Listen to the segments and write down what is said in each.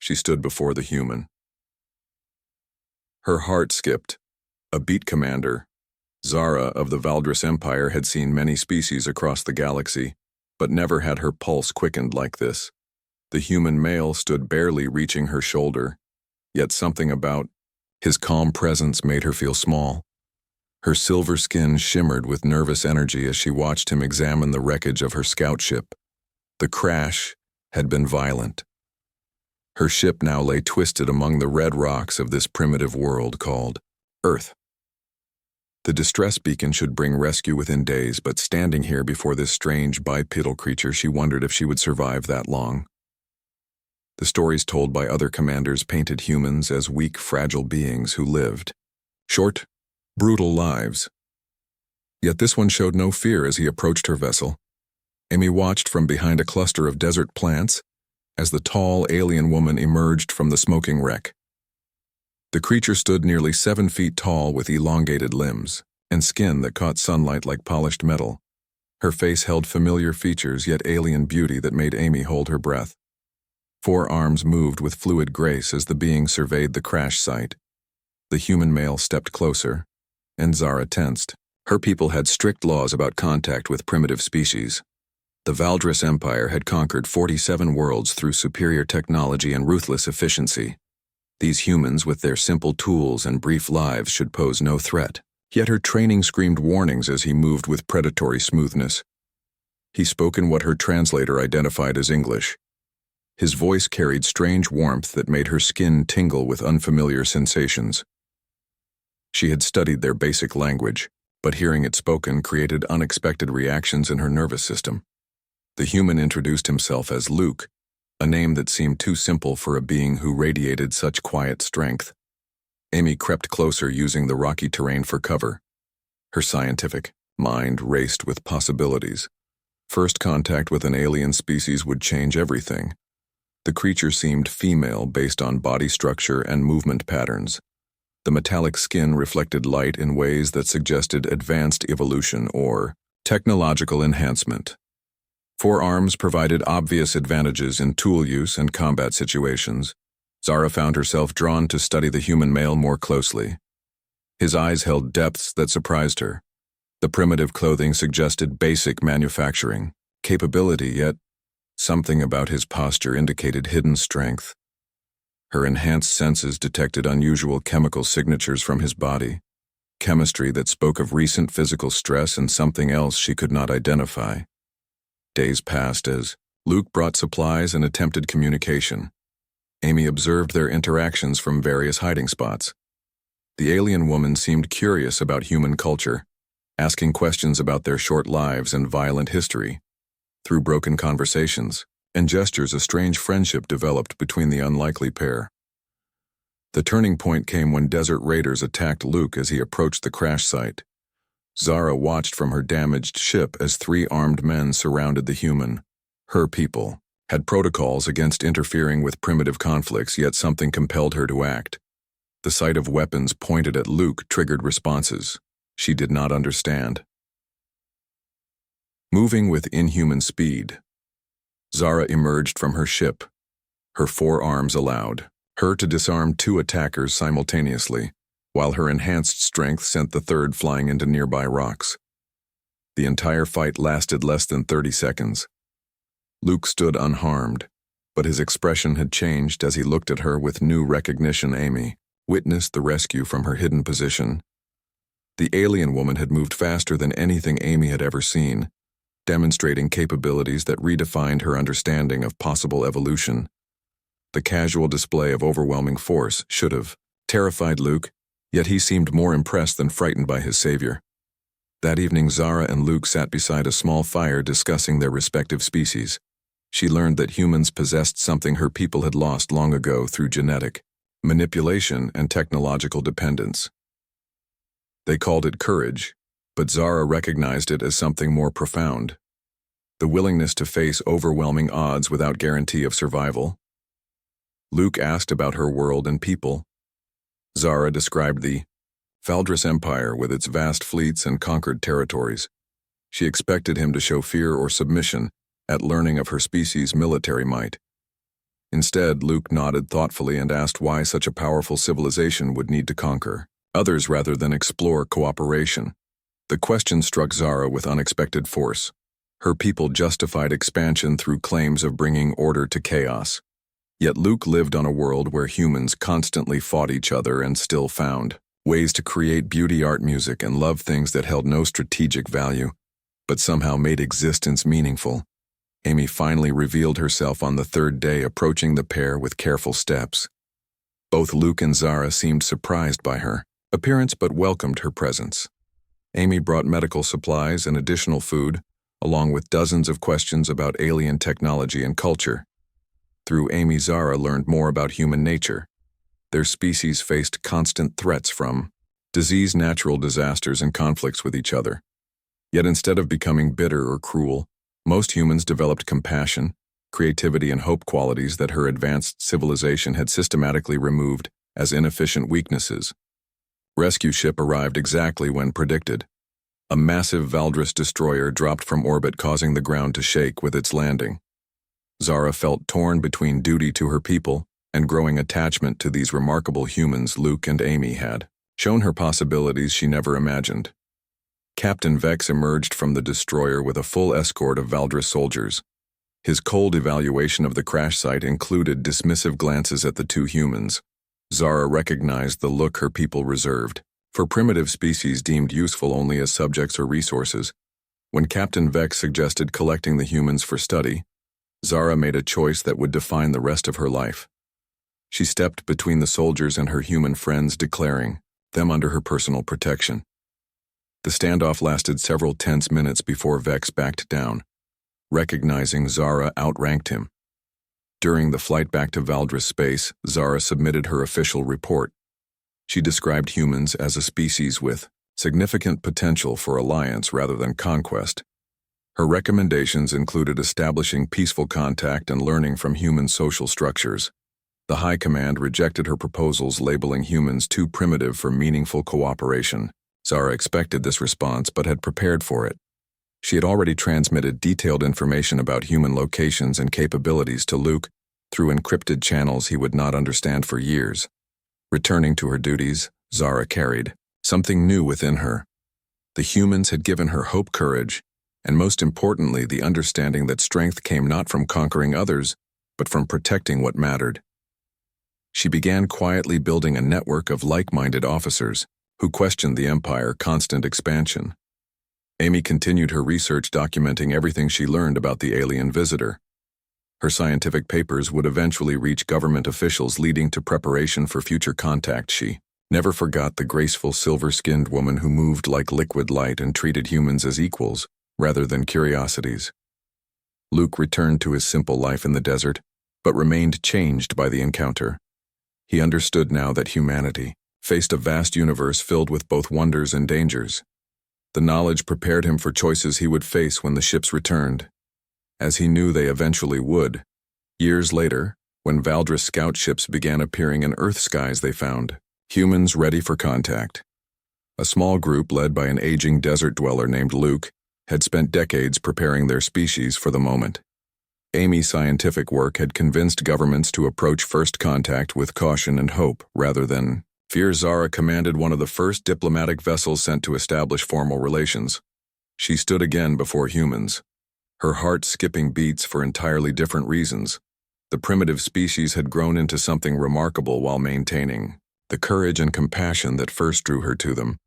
she stood before the human. Her heart skipped. A beat commander, Zara of the Valdris Empire, had seen many species across the galaxy, but never had her pulse quickened like this. The human male stood barely reaching her shoulder, yet something about his calm presence made her feel small. Her silver skin shimmered with nervous energy as she watched him examine the wreckage of her scout ship. The crash had been violent. Her ship now lay twisted among the red rocks of this primitive world called Earth. The distress beacon should bring rescue within days, but standing here before this strange bipedal creature, she wondered if she would survive that long. The stories told by other commanders painted humans as weak, fragile beings who lived short, brutal lives. Yet this one showed no fear as he approached her vessel. Amy watched from behind a cluster of desert plants as the tall alien woman emerged from the smoking wreck. The creature stood nearly 7 feet tall with elongated limbs and skin that caught sunlight like polished metal. Her face held familiar features yet alien beauty that made Amy hold her breath. 4 arms moved with fluid grace as the being surveyed the crash site. The human male stepped closer, and Zara tensed. Her people had strict laws about contact with primitive species. The Valdris Empire had conquered 47 worlds through superior technology and ruthless efficiency. These humans, with their simple tools and brief lives, should pose no threat. Yet her training screamed warnings as he moved with predatory smoothness. He spoke in what her translator identified as English. His voice carried strange warmth that made her skin tingle with unfamiliar sensations. She had studied their basic language, but hearing it spoken created unexpected reactions in her nervous system. The human introduced himself as Luke, a name that seemed too simple for a being who radiated such quiet strength. Amy crept closer using the rocky terrain for cover. Her scientific mind raced with possibilities. First contact with an alien species would change everything. The creature seemed female based on body structure and movement patterns. The metallic skin reflected light in ways that suggested advanced evolution or technological enhancement. 4 arms provided obvious advantages in tool use and combat situations. Zara found herself drawn to study the human male more closely. His eyes held depths that surprised her. The primitive clothing suggested basic manufacturing capability, yet something about his posture indicated hidden strength. Her enhanced senses detected unusual chemical signatures from his body, chemistry that spoke of recent physical stress and something else she could not identify. Days passed as Luke brought supplies and attempted communication. Amy observed their interactions from various hiding spots. The alien woman seemed curious about human culture, asking questions about their short lives and violent history. Through broken conversations and gestures, a strange friendship developed between the unlikely pair. The turning point came when desert raiders attacked Luke as he approached the crash site. Zara watched from her damaged ship as 3 armed men surrounded the human. Her people had protocols against interfering with primitive conflicts, yet something compelled her to act. The sight of weapons pointed at Luke triggered responses she did not understand. Moving with inhuman speed, Zara emerged from her ship. Her 4 arms allowed her to disarm 2 attackers simultaneously, while her enhanced strength sent the 3rd flying into nearby rocks. The entire fight lasted less than 30 seconds. Luke stood unharmed, but his expression had changed as he looked at her with new recognition. Amy witnessed the rescue from her hidden position. The alien woman had moved faster than anything Amy had ever seen, demonstrating capabilities that redefined her understanding of possible evolution. The casual display of overwhelming force should have terrified Luke, yet he seemed more impressed than frightened by his savior. That evening, Zara and Luke sat beside a small fire discussing their respective species. She learned that humans possessed something her people had lost long ago through genetic manipulation and technological dependence. They called it courage, but Zara recognized it as something more profound: the willingness to face overwhelming odds without guarantee of survival. Luke asked about her world and people. Zara described the Valdris Empire with its vast fleets and conquered territories. She expected him to show fear or submission at learning of her species' military might. Instead, Luke nodded thoughtfully and asked why such a powerful civilization would need to conquer others rather than explore cooperation. The question struck Zara with unexpected force. Her people justified expansion through claims of bringing order to chaos. Yet Luke lived on a world where humans constantly fought each other and still found ways to create beauty, art, music, and love things that held no strategic value, but somehow made existence meaningful. Amy finally revealed herself on the third day, approaching the pair with careful steps. Both Luke and Zara seemed surprised by her appearance but welcomed her presence. Amy brought medical supplies and additional food, along with dozens of questions about alien technology and culture. Through Amy, Zara learned more about human nature. Their species faced constant threats from disease, natural disasters, and conflicts with each other. Yet instead of becoming bitter or cruel, most humans developed compassion, creativity, and hope, qualities that her advanced civilization had systematically removed as inefficient weaknesses. Rescue ship arrived exactly when predicted. A massive Valdris destroyer dropped from orbit, causing the ground to shake with its landing. Zara felt torn between duty to her people and growing attachment to these remarkable humans. Luke and Amy had shown her possibilities she never imagined. Captain Vex emerged from the destroyer with a full escort of Valdris soldiers. His cold evaluation of the crash site included dismissive glances at the two humans. Zara recognized the look her people reserved for primitive species deemed useful only as subjects or resources. When Captain Vex suggested collecting the humans for study, Zara made a choice that would define the rest of her life. She stepped between the soldiers and her human friends, declaring them under her personal protection. The standoff lasted several tense minutes before Vex backed down. Recognizing Zara outranked him. During the flight back to Valdris space, Zara submitted her official report. She described humans as a species with significant potential for alliance rather than conquest. Her recommendations included establishing peaceful contact and learning from human social structures. The High Command rejected her proposals, labeling humans too primitive for meaningful cooperation. Zara expected this response but had prepared for it. She had already transmitted detailed information about human locations and capabilities to Luke through encrypted channels he would not understand for years. Returning to her duties, Zara carried something new within her. The humans had given her hope, courage, and most importantly, the understanding that strength came not from conquering others, but from protecting what mattered. She began quietly building a network of like-minded officers who questioned the Empire's constant expansion. Amy continued her research, documenting everything she learned about the alien visitor. Her scientific papers would eventually reach government officials, leading to preparation for future contact. She never forgot the graceful, silver-skinned woman who moved like liquid light and treated humans as equals, rather than curiosities. Luke returned to his simple life in the desert, but remained changed by the encounter. He understood now that humanity faced a vast universe filled with both wonders and dangers. The knowledge prepared him for choices he would face when the ships returned, as he knew they eventually would. Years later, when Valdris scout ships began appearing in Earth skies, they found humans ready for contact. A small group led by an aging desert dweller named Luke had spent decades preparing their species for the moment. Amy's scientific work had convinced governments to approach first contact with caution and hope rather than fear. Zara commanded one of the first diplomatic vessels sent to establish formal relations. She stood again before humans, her heart skipping beats for entirely different reasons. The primitive species had grown into something remarkable while maintaining the courage and compassion that first drew her to them.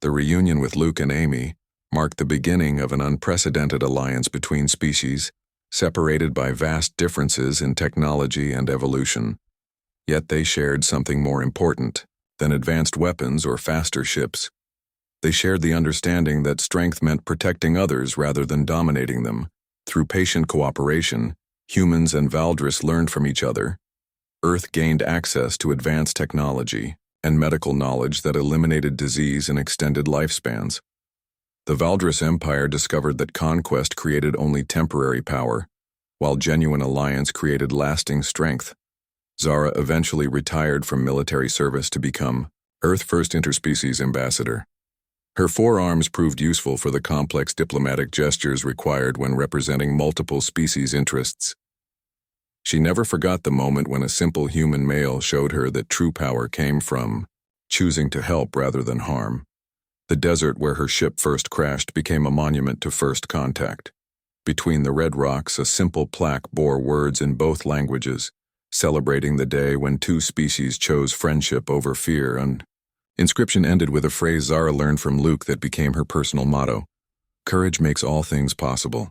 The reunion with Luke and Amy marked the beginning of an unprecedented alliance between species, separated by vast differences in technology and evolution. Yet they shared something more important than advanced weapons or faster ships. They shared the understanding that strength meant protecting others rather than dominating them. Through patient cooperation, humans and Valdris learned from each other. Earth gained access to advanced technology and medical knowledge that eliminated disease and extended lifespans. The Valdris Empire discovered that conquest created only temporary power, while genuine alliance created lasting strength. Zara eventually retired from military service to become Earth's first interspecies ambassador. Her forearms proved useful for the complex diplomatic gestures required when representing multiple species interests. She never forgot the moment when a simple human male showed her that true power came from choosing to help rather than harm. The desert where her ship first crashed became a monument to first contact. Between the red rocks, a simple plaque bore words in both languages, celebrating the day when two species chose friendship over fear. And inscription ended with a phrase Zara learned from Luke that became her personal motto: "Courage makes all things possible."